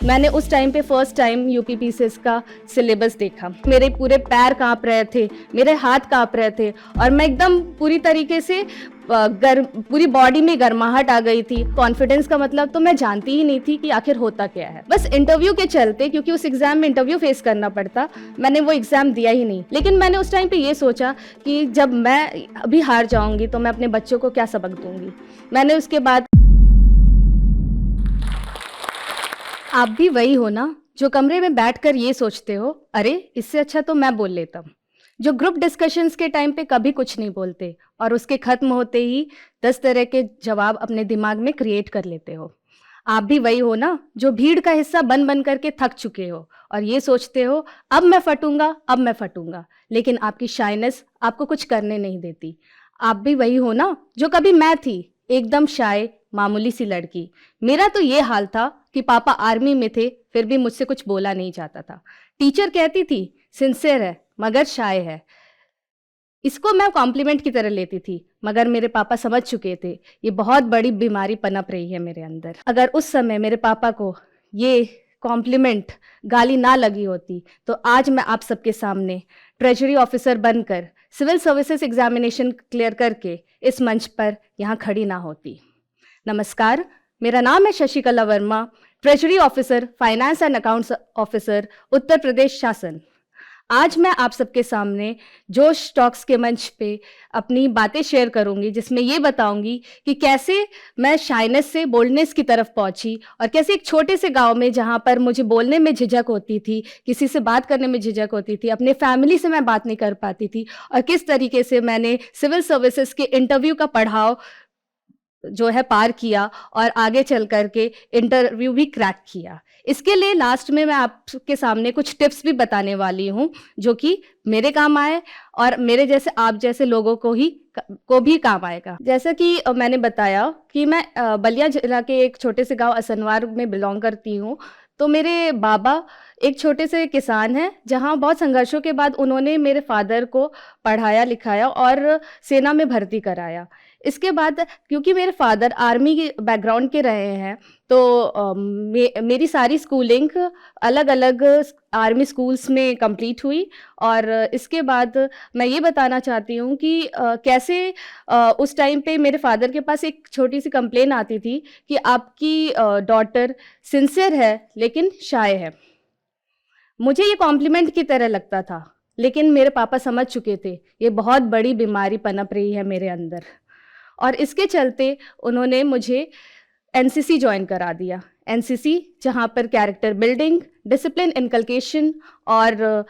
मैंने उस टाइम पे फर्स्ट टाइम यूपीपीसीएस का सिलेबस देखा। मेरे पूरे पैर कांप रहे थे, मेरे हाथ कांप रहे थे और मैं एकदम पूरी तरीके से पूरी बॉडी में गर्माहट आ गई थी। कॉन्फिडेंस का मतलब तो मैं जानती ही नहीं थी कि आखिर होता क्या है। बस इंटरव्यू के चलते, क्योंकि उस एग्जाम में इंटरव्यू फेस करना पड़ता, मैंने वो एग्जाम दिया ही नहीं। लेकिन मैंने उस टाइम पे ये सोचा कि जब मैं अभी हार जाऊंगी तो मैं अपने बच्चों को क्या सबक दूंगी। मैंने उसके बाद, आप भी वही हो ना जो कमरे में बैठकर ये सोचते हो, अरे इससे अच्छा तो मैं बोल लेता हूँ। जो ग्रुप डिस्कशंस के टाइम पे कभी कुछ नहीं बोलते और उसके खत्म होते ही 10 तरह के जवाब अपने दिमाग में क्रिएट कर लेते हो। आप भी वही हो ना जो भीड़ का हिस्सा बन बन करके थक चुके हो और ये सोचते हो अब मैं फटूंगा, अब मैं फटूंगा, लेकिन आपकी शाइनेस आपको कुछ करने नहीं देती। आप भी वही हो ना जो कभी मैं थी, एकदम शाय मामूली सी लड़की। मेरा तो ये हाल था कि पापा आर्मी में थे, फिर भी मुझसे कुछ बोला नहीं जाता था। टीचर कहती थी सिंसियर है मगर शाय है। इसको मैं कॉम्प्लीमेंट की तरह लेती थी, मगर मेरे पापा समझ चुके थे ये बहुत बड़ी बीमारी पनप रही है मेरे अंदर। अगर उस समय मेरे पापा को ये कॉम्प्लीमेंट गाली ना लगी होती तो आज मैं आप सबके सामने ट्रेजरी ऑफिसर बनकर सिविल सर्विसेज एग्जामिनेशन क्लियर करके इस मंच पर यहाँ खड़ी ना होती। नमस्कार, मेरा नाम है Shashikala Varma, treasury officer, finance and accounts officer, Uttar Pradesh शासन। आज मैं आप सबके सामने जोश टॉक्स के मंच पे अपनी बातें शेयर करूंगी, जिसमें ये बताऊंगी कि कैसे मैं शाइनेस से बोल्डनेस की तरफ पहुंची और कैसे एक छोटे से गांव में, जहां पर मुझे बोलने में झिझक होती थी, किसी से बात करने में झिझक होती थी, अपने फैमिली से मैं बात नहीं कर पाती थी, और किस तरीके से मैंने सिविल सर्विसेज के इंटरव्यू का पड़ाव जो है पार किया और आगे चल करके इंटरव्यू भी क्रैक किया। इसके लिए लास्ट में मैं आपके सामने कुछ टिप्स भी बताने वाली हूँ जो कि मेरे काम आए और मेरे जैसे आप जैसे लोगों को भी काम आएगा। जैसा कि मैंने बताया कि मैं बलिया जिला के एक छोटे से गांव असनवार में बिलोंग करती हूँ। तो मेरे बाबा एक छोटे से किसान हैं, जहाँ बहुत संघर्षों के बाद उन्होंने मेरे फादर को पढ़ाया लिखाया और सेना में भर्ती कराया। इसके बाद क्योंकि मेरे फादर आर्मी के बैकग्राउंड के रहे हैं, तो मेरी सारी स्कूलिंग अलग अलग आर्मी स्कूल्स में कंप्लीट हुई। और इसके बाद मैं ये बताना चाहती हूँ कि कैसे उस टाइम पे मेरे फादर के पास एक छोटी सी कंप्लेन आती थी कि आपकी डॉटर सिंसियर है लेकिन शाय है। मुझे ये कॉम्प्लीमेंट की तरह लगता था, लेकिन मेरे पापा समझ चुके थे ये बहुत बड़ी बीमारी पनप रही है मेरे अंदर, और इसके चलते उन्होंने मुझे एनसीसी ज्वाइन करा दिया। एनसीसी जहाँ पर कैरेक्टर बिल्डिंग, डिसिप्लिन इनकलकेशन और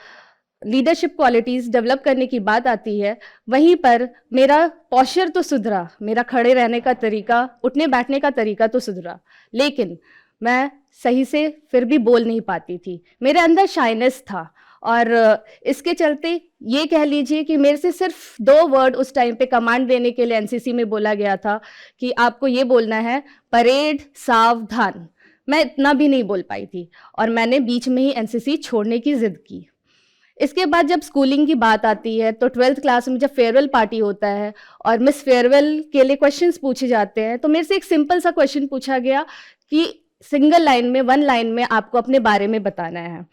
लीडरशिप क्वालिटीज़ डेवलप करने की बात आती है, वहीं पर मेरा पॉस्चर तो सुधरा, मेरा खड़े रहने का तरीका, उठने बैठने का तरीका तो सुधरा, लेकिन मैं सही से फिर भी बोल नहीं पाती थी। मेरे अंदर शाइनेस था और इसके चलते ये कह लीजिए कि मेरे से सिर्फ 2 वर्ड उस टाइम पे कमांड देने के लिए एनसीसी में बोला गया था कि आपको ये बोलना है, परेड सावधान। मैं इतना भी नहीं बोल पाई थी और मैंने बीच में ही एनसीसी छोड़ने की जिद की। इसके बाद जब स्कूलिंग की बात आती है तो 12th क्लास में जब फेयरवेल पार्टी होता है और मिस फेयरवेल के लिए क्वेश्चंस पूछे जाते हैं, तो मेरे से एक सिंपल सा क्वेश्चन पूछा गया कि सिंगल लाइन में, 1 लाइन में आपको अपने बारे में बताना है।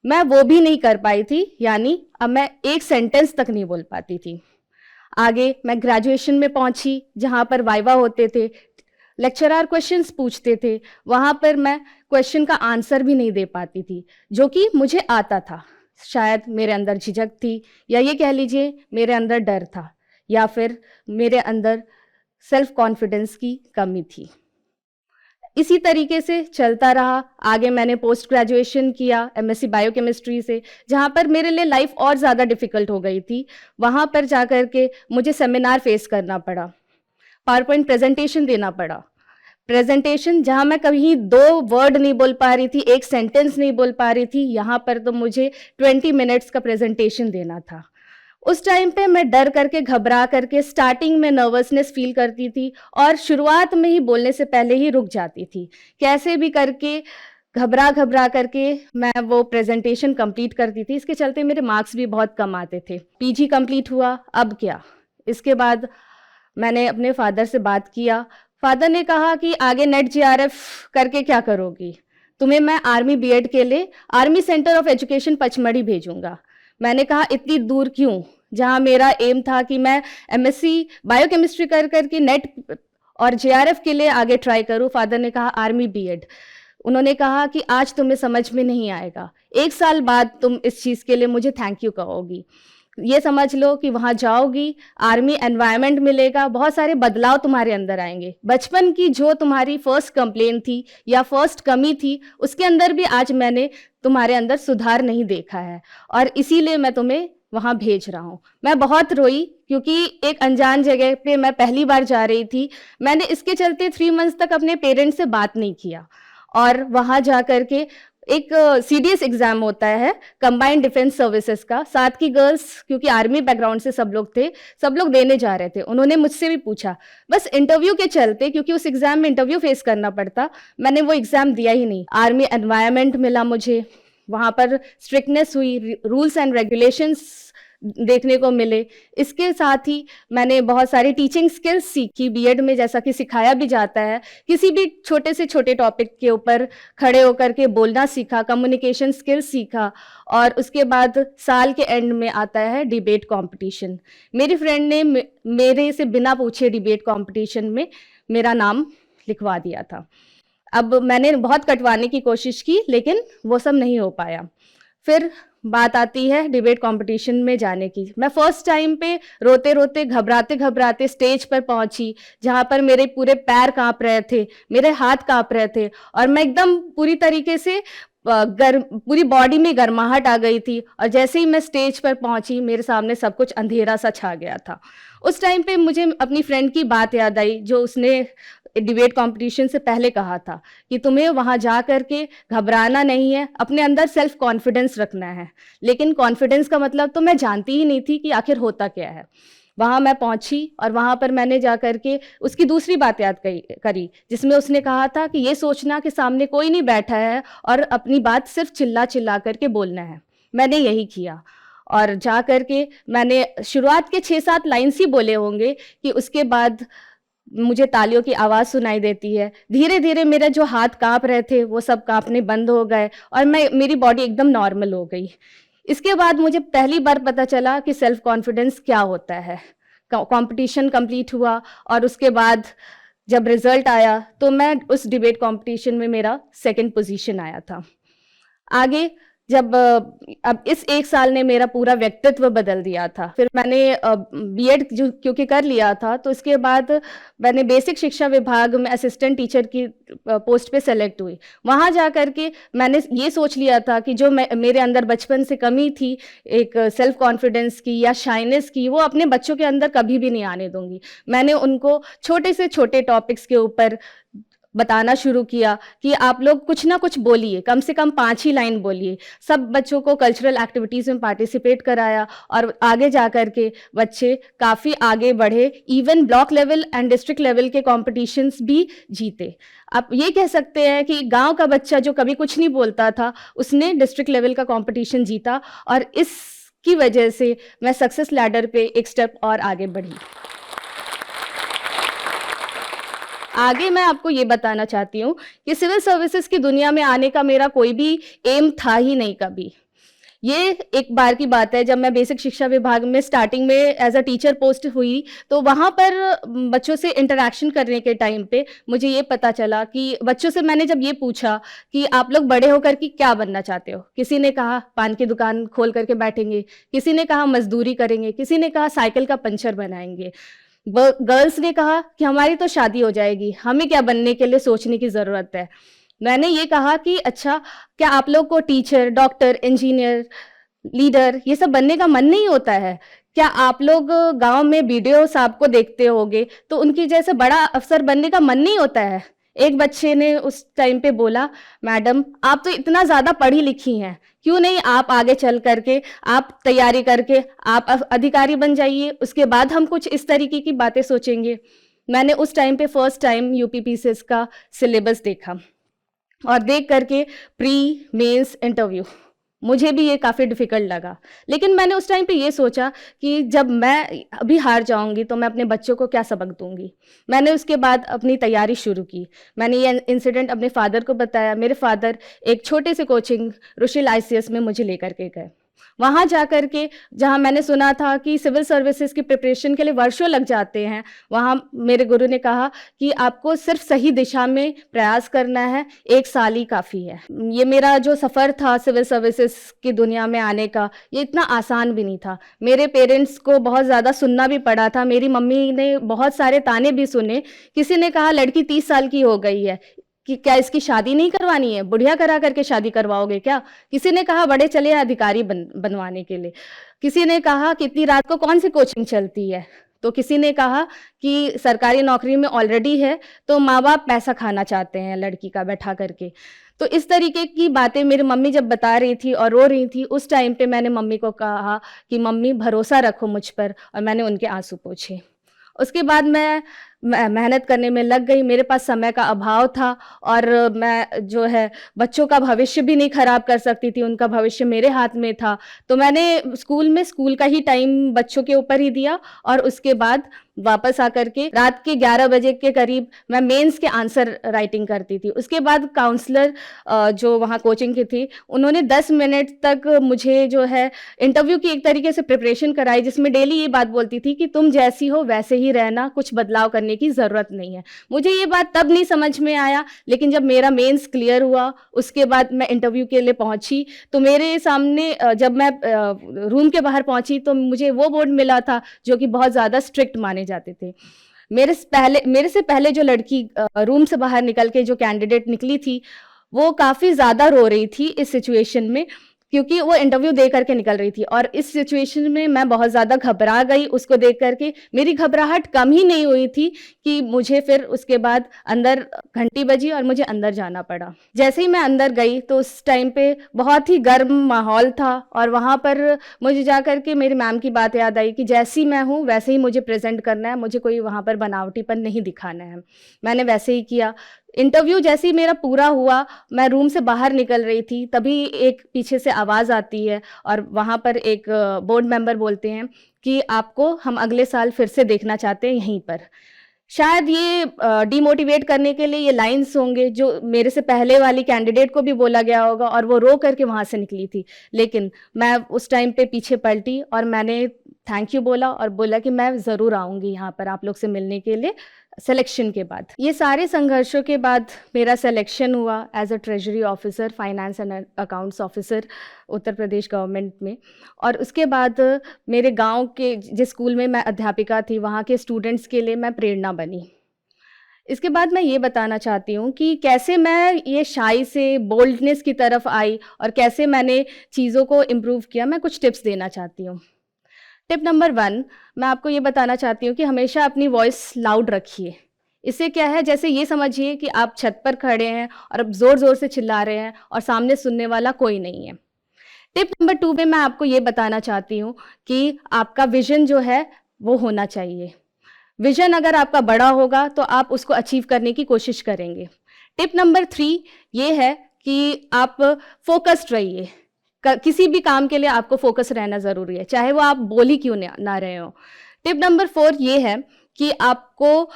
मैं वो भी नहीं कर पाई थी, यानी अब मैं एक सेंटेंस तक नहीं बोल पाती थी। आगे मैं ग्रेजुएशन में पहुंची, जहां पर वाइवा होते थे, लेक्चरर क्वेश्चंस पूछते थे, वहां पर मैं क्वेश्चन का आंसर भी नहीं दे पाती थी, जो कि मुझे आता था। शायद मेरे अंदर झिझक थी, या ये कह लीजिए मेरे अंदर डर था, या फिर मेरे अंदर सेल्फ कॉन्फिडेंस की कमी थी। इसी तरीके से चलता रहा। आगे मैंने पोस्ट ग्रेजुएशन किया एमएससी बायोकेमिस्ट्री से, जहाँ पर मेरे लिए लाइफ और ज़्यादा डिफ़िकल्ट हो गई थी। वहाँ पर जाकर के मुझे सेमिनार फेस करना पड़ा, पावर पॉइंट प्रेजेंटेशन देना पड़ा। प्रेजेंटेशन जहाँ मैं कहीं 2 वर्ड नहीं बोल पा रही थी, एक सेंटेंस नहीं बोल पा रही थी, यहाँ पर तो मुझे 20 मिनट्स का प्रेजेंटेशन देना था। उस टाइम पे मैं डर करके, घबरा करके, स्टार्टिंग में नर्वसनेस फील करती थी और शुरुआत में ही बोलने से पहले ही रुक जाती थी। कैसे भी करके घबरा घबरा करके मैं वो प्रेजेंटेशन कंप्लीट करती थी। इसके चलते मेरे मार्क्स भी बहुत कम आते थे। पीजी कंप्लीट हुआ, अब क्या? इसके बाद मैंने अपने फादर से बात किया। फादर ने कहा कि आगे नेट जेआरएफ करके क्या करोगी? तुम्हें मैं आर्मी बीएड के लिए army centre of education Pachmarhi भेजूंगा। मैंने कहा इतनी दूर क्यों, जहां मेरा एम था कि मैं एमएससी बायोकेमिस्ट्री कर करके नेट और जेआरएफ के लिए आगे ट्राई करूं। फादर ने कहा आर्मी बीएड। उन्होंने कहा कि आज तुम्हें समझ में नहीं आएगा, 1 साल बाद तुम इस चीज़ के लिए मुझे थैंक यू कहोगी। ये समझ लो कि वहाँ जाओगी, आर्मी एनवायरनमेंट मिलेगा, बहुत सारे बदलाव तुम्हारे अंदर आएंगे। बचपन की जो तुम्हारी फर्स्ट कंप्लेन थी या फर्स्ट कमी थी, उसके अंदर भी आज मैंने तुम्हारे अंदर सुधार नहीं देखा है, और इसीलिए मैं तुम्हें वहाँ भेज रहा हूँ। मैं बहुत रोई क्योंकि एक अनजान जगह पे मैं पहली बार जा रही थी। मैंने इसके चलते 3 मंथ्स तक अपने पेरेंट्स से बात नहीं किया, और वहाँ जा कर के एक सीडीएस एग्जाम होता है कंबाइंड डिफेंस सर्विसेज का, 7 की गर्ल्स क्योंकि आर्मी बैकग्राउंड से सब लोग थे, सब लोग देने जा रहे थे। उन्होंने मुझसे भी पूछा, बस इंटरव्यू के चलते, क्योंकि उस एग्जाम में इंटरव्यू फेस करना पड़ता, मैंने वो एग्जाम दिया ही नहीं। आर्मी एनवायरनमेंट मिला मुझे, वहाँ पर स्ट्रिक्टनेस हुई, रूल्स एंड रेगुलेशंस देखने को मिले। इसके साथ ही मैंने बहुत सारी टीचिंग स्किल्स सीखी बीएड में, जैसा कि सिखाया भी जाता है। किसी भी छोटे से छोटे टॉपिक के ऊपर खड़े होकर के बोलना सीखा, कम्युनिकेशन स्किल्स सीखा, और उसके बाद साल के एंड में आता है डिबेट कंपटीशन। मेरी फ्रेंड ने मेरे से बिना पूछे डिबेट कंपटीशन में मेरा नाम लिखवा दिया था। अब मैंने बहुत कटवाने की कोशिश की, लेकिन वो सब नहीं हो पाया। फिर बात आती है डिबेट कंपटीशन में जाने की। मैं फर्स्ट टाइम पे रोते रोते घबराते घबराते स्टेज पर पहुंची, जहां पर मेरे पूरे पैर कांप रहे थे, मेरे हाथ कांप रहे थे, और मैं एकदम पूरी तरीके से पूरी बॉडी में गर्माहट आ गई थी। और जैसे ही मैं स्टेज पर पहुंची, मेरे सामने सब कुछ अंधेरा सा छा गया था। उस टाइम पे मुझे अपनी फ्रेंड की बात याद आई, जो उसने डिबेट कंपटीशन से पहले कहा था कि तुम्हें वहां जा करके घबराना नहीं है, अपने अंदर सेल्फ कॉन्फिडेंस रखना है। लेकिन कॉन्फिडेंस का मतलब तो मैं जानती ही नहीं थी कि आखिर होता क्या है। वहां मैं पहुंची, और वहां पर मैंने जा करके उसकी दूसरी बात याद करी, जिसमें उसने कहा था कि ये सोचना कि सामने कोई नहीं बैठा है और अपनी बात सिर्फ चिल्ला चिल्ला करके बोलना है। मैंने यही किया, और जा करके मैंने शुरुआत के 6-7 लाइन्स ही बोले होंगे कि उसके बाद मुझे तालियों की आवाज़ सुनाई देती है। धीरे धीरे मेरे जो हाथ कांप रहे थे वो सब कांपने बंद हो गए, और मेरी बॉडी एकदम नॉर्मल हो गई। इसके बाद मुझे पहली बार पता चला कि सेल्फ कॉन्फिडेंस क्या होता है। कंपटीशन कंप्लीट हुआ, और उसके बाद जब रिजल्ट आया तो मैं उस डिबेट कंपटीशन में मेरा 2nd पोजीशन आया था। आगे जब अब इस 1 साल ने मेरा पूरा व्यक्तित्व बदल दिया था। फिर मैंने बीएड जो क्योंकि कर लिया था, तो इसके बाद मैंने बेसिक शिक्षा विभाग में असिस्टेंट टीचर की पोस्ट पे सेलेक्ट हुई। वहाँ जा कर के मैंने ये सोच लिया था कि जो मेरे अंदर बचपन से कमी थी, एक सेल्फ कॉन्फिडेंस की या शाइनेस की, वो अपने बच्चों के अंदर कभी भी नहीं आने दूंगी। मैंने उनको छोटे से छोटे टॉपिक्स के ऊपर बताना शुरू किया कि आप लोग कुछ ना कुछ बोलिए, कम से कम 5 ही लाइन बोलिए। सब बच्चों को कल्चरल एक्टिविटीज़ में पार्टिसिपेट कराया, और आगे जा कर के बच्चे काफ़ी आगे बढ़े, even block level and district level के कॉम्पिटिशन्स भी जीते। आप ये कह सकते हैं कि गांव का बच्चा जो कभी कुछ नहीं बोलता था, उसने डिस्ट्रिक्ट लेवल का कॉम्पिटिशन जीता, और इसकी वजह से मैं सक्सेस लैडर पे एक स्टेप और आगे बढ़ी। आगे मैं आपको ये बताना चाहती हूँ कि सिविल सर्विसेज की दुनिया में आने का मेरा कोई भी एम था ही नहीं कभी। ये एक बार की बात है, जब मैं बेसिक शिक्षा विभाग में स्टार्टिंग में एज अ टीचर पोस्ट हुई, तो वहाँ पर बच्चों से इंटरेक्शन करने के टाइम पे मुझे ये पता चला कि बच्चों से मैंने जब ये पूछा कि आप लोग बड़े होकर के क्या बनना चाहते हो, किसी ने कहा पान की दुकान खोल करके बैठेंगे, किसी ने कहा मजदूरी करेंगे, किसी ने कहा साइकिल का पंचर बनाएंगे। गर्ल्स ने कहा कि हमारी तो शादी हो जाएगी, हमें क्या बनने के लिए सोचने की ज़रूरत है। मैंने ये कहा कि अच्छा, क्या आप लोग को टीचर, डॉक्टर, इंजीनियर, लीडर ये सब बनने का मन नहीं होता है? क्या आप लोग गांव में वीडियो साहब को देखते होगे तो उनकी जैसे बड़ा अफसर बनने का मन नहीं होता है? एक बच्चे ने उस टाइम पे बोला, मैडम आप तो इतना ज़्यादा पढ़ी लिखी हैं, क्यों नहीं आप आगे चल करके आप तैयारी करके आप अधिकारी बन जाइए, उसके बाद हम कुछ इस तरीके की बातें सोचेंगे। मैंने उस टाइम पे फर्स्ट टाइम यूपीपीसीएस का सिलेबस देखा, और देख करके प्री मेंस इंटरव्यू मुझे भी ये काफ़ी डिफ़िकल्ट लगा। लेकिन मैंने उस टाइम पे ये सोचा कि जब मैं अभी हार जाऊँगी तो मैं अपने बच्चों को क्या सबक दूँगी। मैंने उसके बाद अपनी तैयारी शुरू की। मैंने ये इंसिडेंट अपने फ़ादर को बताया। मेरे फ़ादर एक छोटे से कोचिंग रुशिल आईसीएस में मुझे लेकर के गए। वहाँ जा कर के जहाँ मैंने सुना था कि सिविल सर्विसेज़ की प्रिपरेशन के लिए वर्षों लग जाते हैं, वहाँ मेरे गुरु ने कहा कि आपको सिर्फ़ सही दिशा में प्रयास करना है, 1 साल ही काफ़ी है। ये मेरा जो सफ़र था सिविल सर्विसेज़ की दुनिया में आने का, ये इतना आसान भी नहीं था। मेरे पेरेंट्स को बहुत ज़्यादा सुनना भी पड़ा था। मेरी मम्मी ने बहुत सारे ताने भी सुने। किसी ने कहा लड़की 30 साल की हो गई है, कि क्या इसकी शादी नहीं करवानी है? बुढ़िया करा करके शादी करवाओगे क्या? किसी ने कहा बड़े चले अधिकारी बनवाने के लिए। किसी ने कहा कि इतनी रात को कौन सी कोचिंग चलती है? तो किसी ने कहा कि सरकारी नौकरी में ऑलरेडी है, तो माँ-बाप पैसा खाना चाहते हैं लड़की का बैठा करके। तो इस तरीके की बातें मेरी मम्मी जब बता रही थी और रो रही थी, उस टाइम पे मैंने मम्मी को कहा कि मम्मी भरोसा रखो मुझ पर, और मैंने उनके आँसू पोंछे। उसके बाद मैं मेहनत करने में लग गई। मेरे पास समय का अभाव था और मैं जो है बच्चों का भविष्य भी नहीं खराब कर सकती थी, उनका भविष्य मेरे हाथ में था। तो मैंने स्कूल का ही टाइम बच्चों के ऊपर ही दिया और उसके बाद वापस आकर के रात के 11 बजे के करीब मैं मेंस के आंसर राइटिंग करती थी। उसके बाद काउंसलर जो वहाँ कोचिंग की थी, उन्होंने 10 मिनट तक मुझे जो है इंटरव्यू की एक तरीके से प्रिपरेशन कराई, जिसमें डेली ये बात बोलती थी कि तुम जैसी हो वैसे ही रहना, कुछ बदलाव करने की ज़रूरत नहीं है। मुझे ये बात तब नहीं समझ में आया, लेकिन जब मेरा मेंस क्लियर हुआ, उसके बाद मैं इंटरव्यू के लिए पहुँची, तो मेरे सामने जब मैं रूम के बाहर पहुँची तो मुझे वो बोर्ड मिला था जो कि बहुत ज़्यादा स्ट्रिक्ट माने जाते थे। मेरे से पहले जो लड़की रूम से बाहर निकल के जो कैंडिडेट निकली थी, वो काफ़ी ज़्यादा रो रही थी इस सिचुएशन में, क्योंकि वो इंटरव्यू दे करके निकल रही थी और इस सिचुएशन में मैं बहुत ज़्यादा घबरा गई। उसको देख करके मेरी घबराहट कम ही नहीं हुई थी कि मुझे फिर उसके बाद अंदर घंटी बजी और मुझे अंदर जाना पड़ा। जैसे ही मैं अंदर गई तो उस टाइम पे बहुत ही गर्म माहौल था और वहाँ पर मुझे जा कर के मेरी मैम की बात याद आई कि जैसी मैं हूँ वैसे ही मुझे प्रेज़ेंट करना है, मुझे कोई वहाँ पर बनावटीपन नहीं दिखाना है। मैंने वैसे ही किया। इंटरव्यू जैसे ही मेरा पूरा हुआ, मैं रूम से बाहर निकल रही थी, तभी एक पीछे से आवाज़ आती है और वहाँ पर एक बोर्ड मेंबर बोलते हैं कि आपको हम अगले साल फिर से देखना चाहते हैं यहीं पर। शायद ये डिमोटिवेट करने के लिए ये लाइन्स होंगे जो मेरे से पहले वाली कैंडिडेट को भी बोला गया होगा और वो रो करके वहाँ से निकली थी। लेकिन मैं उस टाइम पे पीछे पलटी और मैंने थैंक यू बोला और बोला कि मैं ज़रूर आऊँगी यहाँ पर आप लोग से मिलने के लिए सिलेक्शन के बाद। ये सारे संघर्षों के बाद मेरा सिलेक्शन हुआ as a treasury officer, finance and accounts officer Uttar Pradesh government में। और उसके बाद मेरे गांव के जिस स्कूल में मैं अध्यापिका थी, वहाँ के स्टूडेंट्स के लिए मैं प्रेरणा बनी। इसके बाद मैं ये बताना चाहती हूँ कि कैसे मैं ये शाई से बोल्डनेस की तरफ आई और कैसे मैंने चीज़ों को इम्प्रूव किया। मैं कुछ टिप्स देना चाहती हूँ। टिप नंबर 1, मैं आपको ये बताना चाहती हूँ कि हमेशा अपनी वॉइस लाउड रखिए। इससे क्या है, जैसे ये समझिए कि आप छत पर खड़े हैं और अब ज़ोर-ज़ोर से चिल्ला रहे हैं और सामने सुनने वाला कोई नहीं है। टिप नंबर 2 में मैं आपको ये बताना चाहती हूँ कि आपका विज़न जो है वो होना चाहिए। विज़न अगर आपका बड़ा होगा तो आप उसको अचीव करने की कोशिश करेंगे। टिप नंबर 3 ये है कि आप फ़ोकस्ड रहिए। किसी भी काम के लिए आपको फोकस रहना ज़रूरी है, चाहे वो आप बोल ही क्यों ना रहे हो। टिप नंबर 4 ये है कि आपको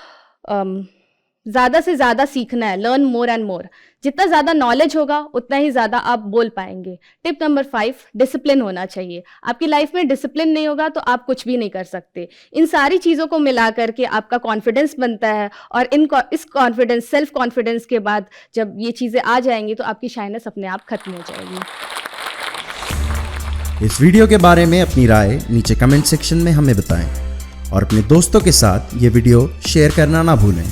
ज़्यादा से ज़्यादा सीखना है, लर्न मोर एंड मोर। जितना ज़्यादा नॉलेज होगा उतना ही ज़्यादा आप बोल पाएंगे। टिप नंबर 5, डिसिप्लिन होना चाहिए। आपकी लाइफ में डिसिप्लिन नहीं होगा तो आप कुछ भी नहीं कर सकते। इन सारी चीज़ों को मिला करके आपका कॉन्फिडेंस बनता है और इस कॉन्फिडेंस, सेल्फ कॉन्फिडेंस के बाद जब ये चीज़ें आ जाएंगी तो आपकी शाइनेस अपने आप खत्म हो जाएगी। इस वीडियो के बारे में अपनी राय नीचे कमेंट सेक्शन में हमें बताएं और अपने दोस्तों के साथ ये वीडियो शेयर करना ना भूलें।